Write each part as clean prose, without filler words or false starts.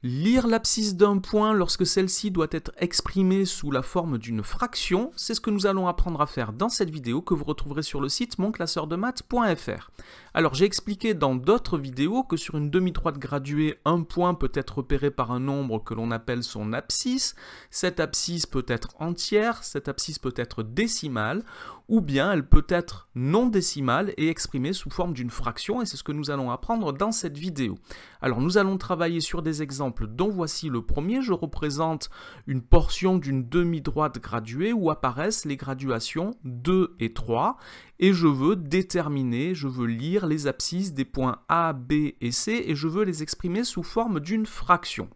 Lire l'abscisse d'un point lorsque celle-ci doit être exprimée sous la forme d'une fraction, c'est ce que nous allons apprendre à faire dans cette vidéo que vous retrouverez sur le site monclasseurdemaths.fr. Alors j'ai expliqué dans d'autres vidéos que sur une demi-droite graduée, un point peut être repéré par un nombre que l'on appelle son abscisse. Cette abscisse peut être entière, cette abscisse peut être décimale, ou bien elle peut être non décimale et exprimée sous forme d'une fraction, et c'est ce que nous allons apprendre dans cette vidéo. Alors nous allons travailler sur des exemples dont voici le premier. Je représente une portion d'une demi-droite graduée où apparaissent les graduations 2 et 3 et je veux déterminer, je veux lire les abscisses des points A, B et C et je veux les exprimer sous forme d'une fraction.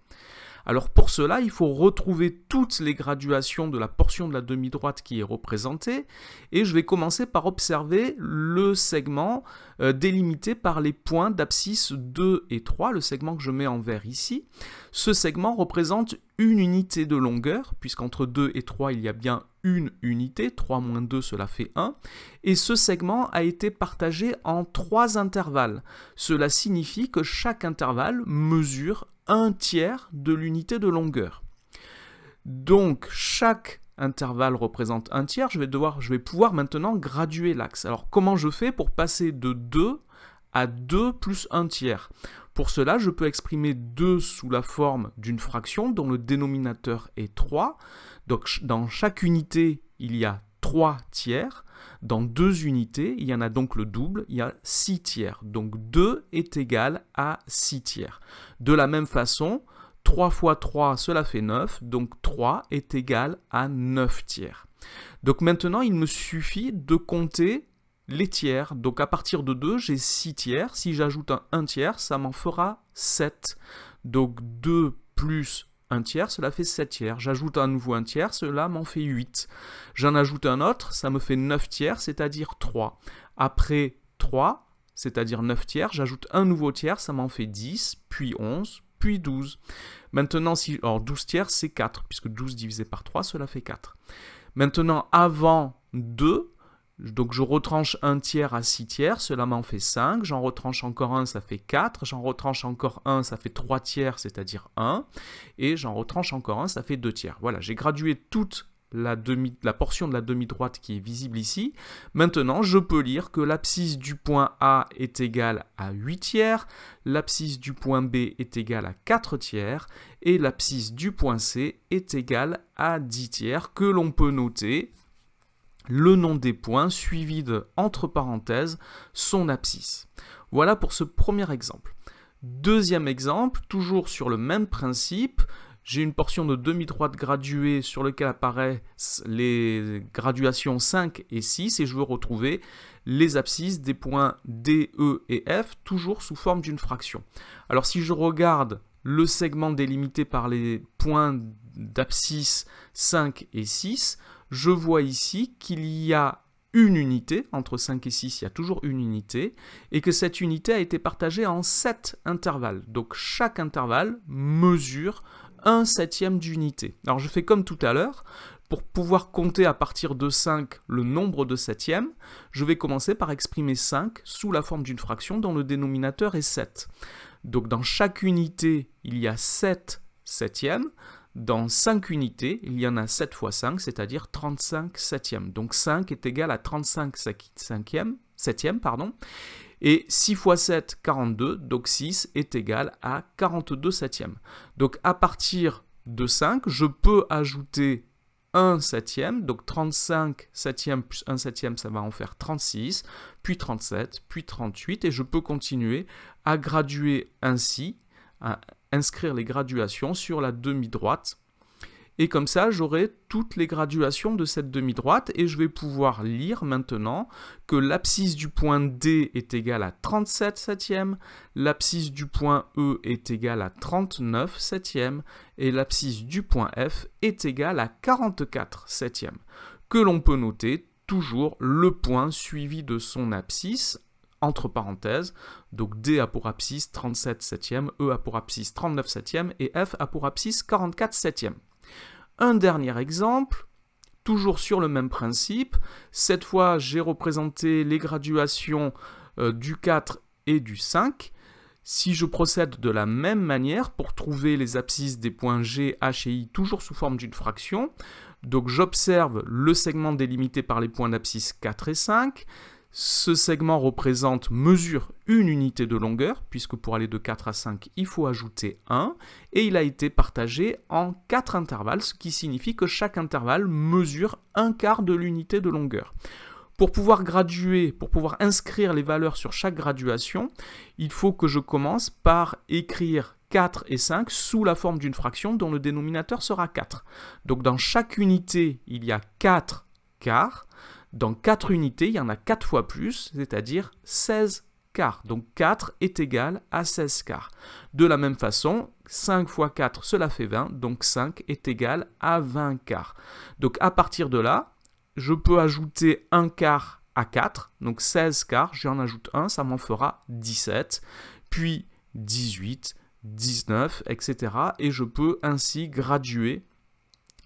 Alors pour cela, il faut retrouver toutes les graduations de la portion de la demi-droite qui est représentée et je vais commencer par observer le segment délimité par les points d'abscisse 2 et 3, le segment que je mets en vert ici. Ce segment représente une unité de longueur, puisqu'entre 2 et 3 il y a bien une unité, 3 moins 2 cela fait 1, et ce segment a été partagé en 3 intervalles. Cela signifie que chaque intervalle mesure 1/3 de l'unité de longueur. Donc chaque intervalle représente 1/3, je vais pouvoir maintenant graduer l'axe. Alors comment je fais pour passer de 2 à 2 plus 1/3? Pour cela, je peux exprimer 2 sous la forme d'une fraction dont le dénominateur est 3. Donc dans chaque unité, il y a 3/3. Dans 2 unités, il y en a donc le double, il y a 6/3. Donc 2 est égal à 6/3. De la même façon, 3 fois 3, cela fait 9, donc 3 est égal à 9/3. Donc maintenant, il me suffit de compter les tiers. Donc à partir de 2, j'ai 6/3. Si j'ajoute un 1/3, ça m'en fera 7. Donc 2 plus 1/3, cela fait 7/3. J'ajoute un nouveau 1/3, cela m'en fait 8. J'en ajoute un autre, ça me fait 9/3, c'est-à-dire 3. Après 3, c'est-à-dire 9/3, j'ajoute un nouveau tiers, ça m'en fait 10, puis 11, puis 12. Maintenant, alors 12/3, c'est 4, puisque 12 divisé par 3, cela fait 4. Maintenant, avant 2, donc je retranche 1/3 à 6/3, cela m'en fait 5, j'en retranche encore un, ça fait 4, j'en retranche encore un, ça fait 3/3, c'est-à-dire 1, et j'en retranche encore un, ça fait 2/3. Voilà, j'ai gradué toute la portion de la demi-droite qui est visible ici. Maintenant, je peux lire que l'abscisse du point A est égale à 8/3, l'abscisse du point B est égale à 4/3, et l'abscisse du point C est égale à 10/3, que l'on peut noter le nom des points suivi de, entre parenthèses, son abscisse. Voilà pour ce premier exemple. Deuxième exemple, toujours sur le même principe, j'ai une portion de demi-droite graduée sur laquelle apparaissent les graduations 5 et 6 et je veux retrouver les abscisses des points D, E et F, toujours sous forme d'une fraction. Alors si je regarde le segment délimité par les points d'abscisse 5 et 6, je vois ici qu'il y a une unité, entre 5 et 6, il y a toujours une unité, et que cette unité a été partagée en 7 intervalles. Donc chaque intervalle mesure 1/7 d'unité. Alors je fais comme tout à l'heure, pour pouvoir compter à partir de 5 le nombre de septièmes, je vais commencer par exprimer 5 sous la forme d'une fraction dont le dénominateur est 7. Donc dans chaque unité, il y a 7 septièmes. Dans 5 unités, il y en a 7 fois 5, c'est-à-dire 35 septièmes. Donc 5 est égal à 35 septièmes, et 6 fois 7, 42, donc 6 est égal à 42 septièmes. Donc à partir de 5, je peux ajouter 1 septième, donc 35 septièmes plus 1 septième, ça va en faire 36, puis 37, puis 38, et je peux continuer à graduer ainsi, à inscrire les graduations sur la demi-droite. Et comme ça, j'aurai toutes les graduations de cette demi-droite et je vais pouvoir lire maintenant que l'abscisse du point D est égale à 37 septièmes, l'abscisse du point E est égale à 39 septièmes et l'abscisse du point F est égale à 44 septièmes. Que l'on peut noter toujours le point suivi de son abscisse, entre parenthèses, donc D a pour abscisse 37 septièmes, E a pour abscisse 39 septièmes et F a pour abscisse 44 septièmes. Un dernier exemple, toujours sur le même principe. Cette fois, j'ai représenté les graduations du 4 et du 5. Si je procède de la même manière pour trouver les abscisses des points G, H et I toujours sous forme d'une fraction, donc j'observe le segment délimité par les points d'abscisse 4 et 5. Ce segment mesure une unité de longueur, puisque pour aller de 4 à 5, il faut ajouter 1, et il a été partagé en 4 intervalles, ce qui signifie que chaque intervalle mesure un quart de l'unité de longueur. Pour pouvoir graduer, pour pouvoir inscrire les valeurs sur chaque graduation, il faut que je commence par écrire 4 et 5 sous la forme d'une fraction dont le dénominateur sera 4. Donc dans chaque unité, il y a 4 quarts. Dans 4 unités, il y en a 4 fois plus, c'est-à-dire 16 quarts. Donc 4 est égal à 16 quarts. De la même façon, 5 fois 4, cela fait 20, donc 5 est égal à 20 quarts. Donc à partir de là, je peux ajouter un quart à 4, donc 16 quarts, j'en ajoute 1, ça m'en fera 17, puis 18, 19, etc. Et je peux ainsi graduer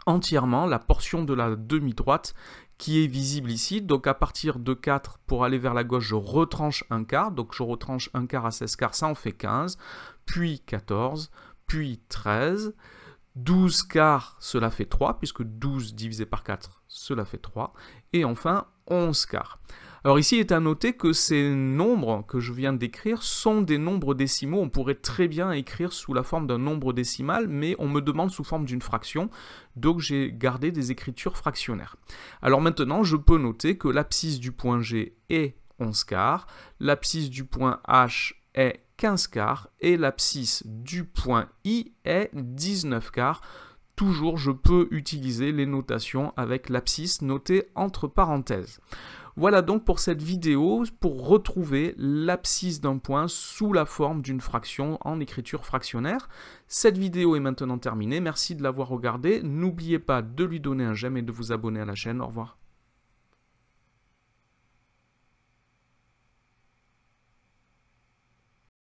entièrement la portion de la demi-droite qui est visible ici. Donc à partir de 4, pour aller vers la gauche, je retranche un quart, donc je retranche un quart à 16 quarts, ça en fait 15, puis 14, puis 13, 12 quarts, cela fait 3, puisque 12 divisé par 4, cela fait 3. Et enfin, 11 quarts. Alors ici, il est à noter que ces nombres que je viens d'écrire sont des nombres décimaux. On pourrait très bien écrire sous la forme d'un nombre décimal, mais on me demande sous forme d'une fraction. Donc j'ai gardé des écritures fractionnaires. Alors maintenant, je peux noter que l'abscisse du point G est 11 quarts, l'abscisse du point H est 15 quarts et l'abscisse du point I est 19 quarts. Toujours, je peux utiliser les notations avec l'abscisse notée entre parenthèses. Voilà donc pour cette vidéo, pour retrouver l'abscisse d'un point sous la forme d'une fraction en écriture fractionnaire. Cette vidéo est maintenant terminée, merci de l'avoir regardée. N'oubliez pas de lui donner un j'aime et de vous abonner à la chaîne. Au revoir.